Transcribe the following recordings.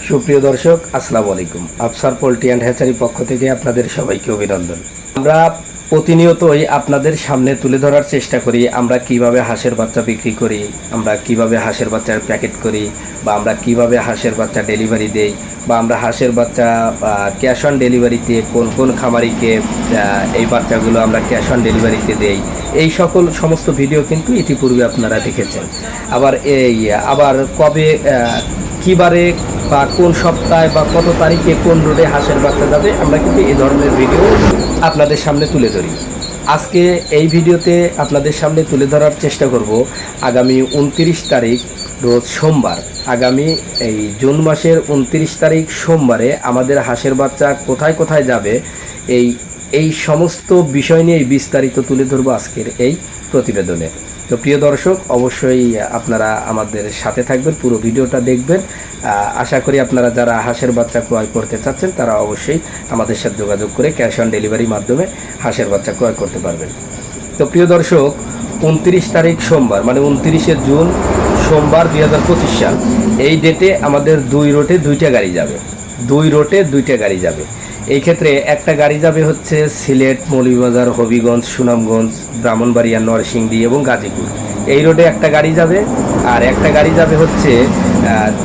সুপ্রিয় দর্শক, আসসালামু আলাইকুম। আফসার পোল্ট্রি অ্যান্ড হ্যাচারি পক্ষ থেকে আপনাদের সবাইকে অভিনন্দন। আমরা প্রতিনিয়তই আপনাদের সামনে তুলে ধরার চেষ্টা করি আমরা কিভাবে হাঁসের বাচ্চা বিক্রি করি, আমরা কিভাবে হাঁসের বাচ্চার প্যাকেট করি, বা আমরা কিভাবে হাঁসের বাচ্চা ডেলিভারি দেই, বা আমরা হাঁসের বাচ্চা ক্যাশ অন ডেলিভারিতে কোন কোন খামারিকে এই বাচ্চাগুলো আমরা ক্যাশ অন ডেলিভারিতে দেই। এই সমস্ত ভিডিও কিন্তু ইতিপূর্বে আপনারা দেখেছেন। আবার কবে কিবারে বা কোন সপ্তাহে বা কত তারিখে কোন রোডে হাঁসের বাচ্চা যাবে, আমরা কিন্তু এই ধরনের ভিডিও আপনাদের সামনে তুলে ধরি। আজকে এই ভিডিওতে আপনাদের সামনে তুলে ধরার চেষ্টা করব আগামী 29 তারিখ রোজ সোমবার, আগামী এই জুন মাসের 29 তারিখ সোমবারে আমাদের হাঁসের বাচ্চা কোথায় কোথায় যাবে, এই সমস্ত বিষয় নিয়ে বিস্তারিত তুলে ধরবো আজকের এই প্রতিবেদনে। তো প্রিয় দর্শক, অবশ্যই আপনারা আমাদের সাথে থাকবেন, পুরো ভিডিওটা দেখবেন। আশা করি আপনারা যারা হাঁসের বাচ্চা ক্রয় করতে চাচ্ছেন তারা অবশ্যই আমাদের সাথে যোগাযোগ করে ক্যাশ অন ডেলিভারির মাধ্যমে হাঁসের বাচ্চা ক্রয় করতে পারবেন। তো প্রিয় দর্শক, 29 তারিখ সোমবার মানে 29শে জুন সোমবার 2025 সাল, এই ডেটে আমাদের দুই রুটে দুইটা গাড়ি যাবে। এই ক্ষেত্রে একটা গাড়ি যাবে হচ্ছে সিলেট, মৌলভীবাজার, হবিগঞ্জ, সুনামগঞ্জ, ব্রাহ্মণবাড়িয়া, নরসিংদী এবং গাজীপুর। এই রোডে একটা গাড়ি যাবে। আর একটা গাড়ি যাবে হচ্ছে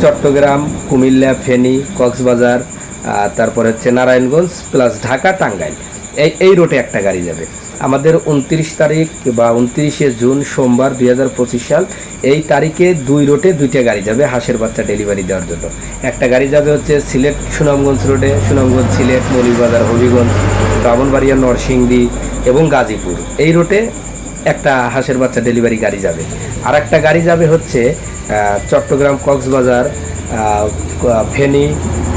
চট্টগ্রাম, কুমিল্লা, ফেনী, কক্সবাজার, তারপর হচ্ছে নারায়ণগঞ্জ প্লাস ঢাকা, টাঙ্গাইল। এই রোডে একটা গাড়ি যাবে। আমাদের 29 তারিখ বা 29শে জুন সোমবার 2025 সাল, এই তারিখে দুই রোডে দুইটা গাড়ি যাবে হাঁসের বাচ্চা ডেলিভারি দেওয়ার জন্য। একটা গাড়ি যাবে হচ্ছে সিলেট সুনামগঞ্জ রোডে, সুনামগঞ্জ, সিলেট, মৌলভীবাজার, হবিগঞ্জ, ব্রাহ্মণবাড়িয়া, নরসিংদী এবং গাজীপুর। এই রোডে একটা হাঁসের বাচ্চা ডেলিভারি গাড়ি যাবে। আর একটা গাড়ি যাবে হচ্ছে চট্টগ্রাম, কক্সবাজার, ফেনী,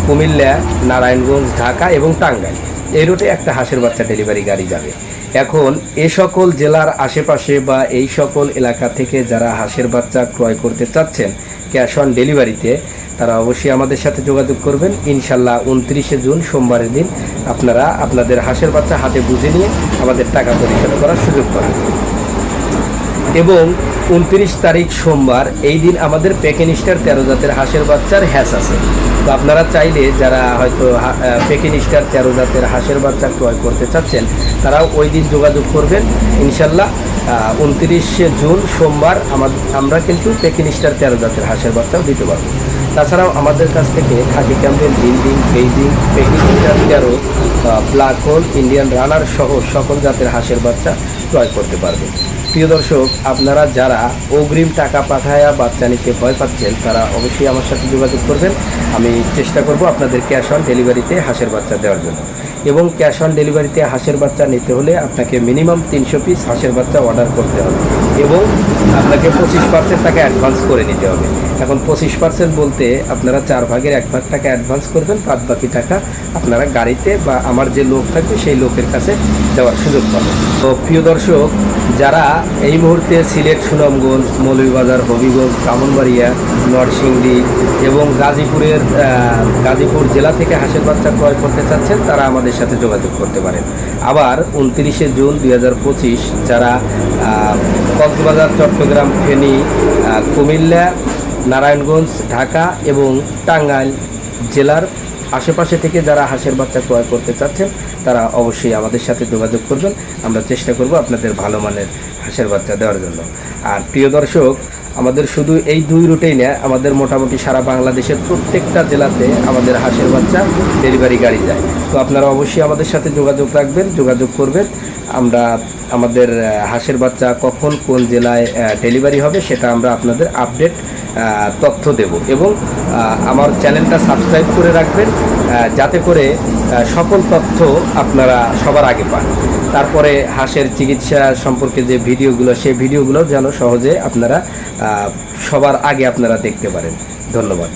কুমিল্লা, নারায়ণগঞ্জ, ঢাকা এবং টাঙ্গাইল। এই রুটে একটা হাঁসের বাচ্চা ডেলিভারি গাড়ি যাবে। এখন এ সকল জেলার আশেপাশে বা এই সকল এলাকা থেকে যারা হাঁসের বাচ্চা ক্রয় করতে চাচ্ছেন ক্যাশ অন ডেলিভারিতে, তারা অবশ্যই আমাদের সাথে যোগাযোগ করবেন। ইনশাল্লাহ 29শে জুন সোমবারের দিন আপনারা আপনাদের হাঁসের বাচ্চা হাতে বুঝে নিয়ে আমাদের টাকা পরিশোধ করার সুযোগ পাবেন। এবং 29 তারিখ সোমবার এই দিন আমাদের পেকিনিস্টার 13 জাতের হাঁসের বাচ্চার হ্যাচ আছে। তো আপনারা চাইলে যারা হয়তো পেকিনিস্টার 13 জাতের হাঁসের বাচ্চা ক্রয় করতে চাচ্ছেন তারাও ওই দিন যোগাযোগ করবেন। ইনশাল্লাহ 29শে জুন সোমবার আমরা কিন্তু পেকিনিস্টার 13 জাতের হাঁসের বাচ্চাও দিতে পারবো। তাছাড়াও আমাদের কাছ থেকে খাকি ক্যাম্পেল, জিন্ডিং, বেইজিং, পেকিনিস্টার 13, ব্ল্যাক হোল, ইন্ডিয়ান রানার সহ সকল জাতের হাঁসের বাচ্চা ক্রয় করতে পারবেন। প্রিয় দর্শক, আপনারা যারা অগ্রিম টাকা পাঠায়া বাচ্চা নিতে ভয় পাচ্ছেন তারা অবশ্যই আমার সাথে যোগাযোগ করবেন। আমি চেষ্টা করব আপনাদের ক্যাশ অন ডেলিভারিতে হাঁসের বাচ্চা দেওয়ার জন্য। এবং ক্যাশ অন ডেলিভারিতে হাঁসের বাচ্চা নিতে হলে আপনাকে মিনিমাম 300 পিস হাঁসের বাচ্চা অর্ডার করতে হবে এবং আপনাকে 25% টাকা অ্যাডভান্স করে নিতে হবে। এখন 25% বলতে আপনারা 4 ভাগের 1 ভাগ টাকা অ্যাডভান্স করবেন, বাদ বাকি টাকা আপনারা গাড়িতে বা আমার যে লোক থাকবে সেই লোকের কাছে দেওয়ার সুযোগ পাবেন। তো প্রিয় দর্শক, যারা এই মুহূর্তে সিলেট, সুনামগঞ্জ, মৌলভীবাজার, হবিগঞ্জ, ব্রাহ্মণবাড়িয়া, নরসিংদী এবং গাজীপুর জেলা থেকে হাঁসের বাচ্চা ক্রয় করতে চাচ্ছেন তারা আমাদের সাথে যোগাযোগ করতে পারেন। আবার 29শে জুন 2025 যারা কক্সবাজার, চট্টগ্রাম, ফেনী, কুমিল্লা, নারায়ণগঞ্জ, ঢাকা এবং টাঙ্গাইল জেলার আশেপাশে থেকে যারা হাঁসের বাচ্চা ক্রয় করতে চাচ্ছেন তারা অবশ্যই আমাদের সাথে যোগাযোগ করবেন। আমরা চেষ্টা করব আপনাদের ভালো মানের হাঁসের বাচ্চা দেওয়ার জন্য। আর প্রিয় দর্শক, আমাদের শুধু এই দুই রুটেই না, আমাদের মোটামুটি সারা বাংলাদেশের প্রত্যেকটা জেলাতে আমাদের হাঁসের বাচ্চা ডেলিভারি গাড়ি যায়। তো আপনারা অবশ্যই আমাদের সাথে যোগাযোগ করবেন। আমরা আমাদের হাঁসের বাচ্চা কখন কোন জেলায় ডেলিভারি হবে সেটা আমরা আপনাদের আপডেট তথ্য দেব। এবং আমার চ্যানেলটা সাবস্ক্রাইব করে রাখবেন যাতে করে সকল তথ্য আপনারা সবার আগে পান। তারপরে হাঁসের চিকিৎসা সম্পর্কে যে ভিডিওগুলো, সেই ভিডিওগুলো যেন সহজে আপনারা সবার আগে আপনারা দেখতে পারেন। ধন্যবাদ।